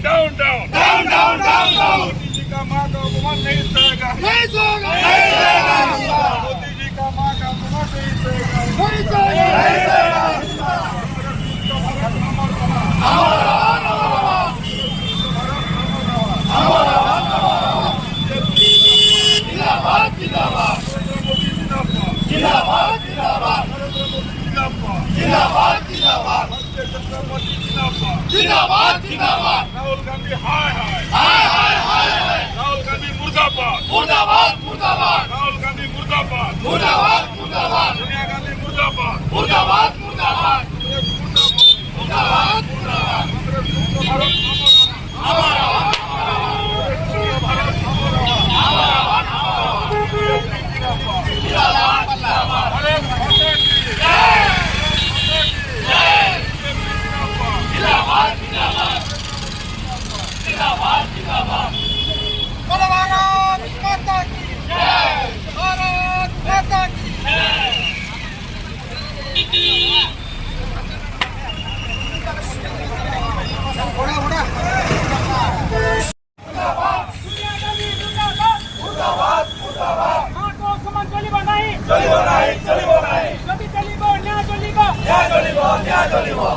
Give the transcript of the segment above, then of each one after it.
Down down down down down down. Modi ji का माँ का अपमान नहीं सहेगा, नहीं सोएगा, नहीं सोएगा, मोदी जी का माँ का अपमान नहीं सहेगा, नहीं सोएगा, नहीं सोएगा। जिंदाबाद जिंदाबाद जिंदाबाद जिंदाबाद जिंदाबाद जिंदाबाद जिंदाबाद जिंदाबाद। राहुल गांधी हाय हाय हाय हाय हाय हाय। राहुल गांधी मुर्दाबाद मुर्दाबाद मुर्दाबाद राहुल गांधी मुर्दाबाद मुर्दाबाद मुर्दाबाद सोनिया गांधी मुर्दाबाद मुर्दाबाद मुर्दाबाद मुर्दाबाद मुर्दाबाद। हमारा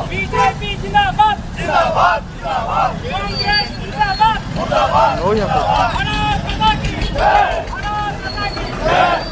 बीजेपी जिंदाबाद जिंदाबाद जिंदाबाद कांग्रेस जिंदाबाद मुर्दाबाद। भारत माता की जय, भारत माता की जय।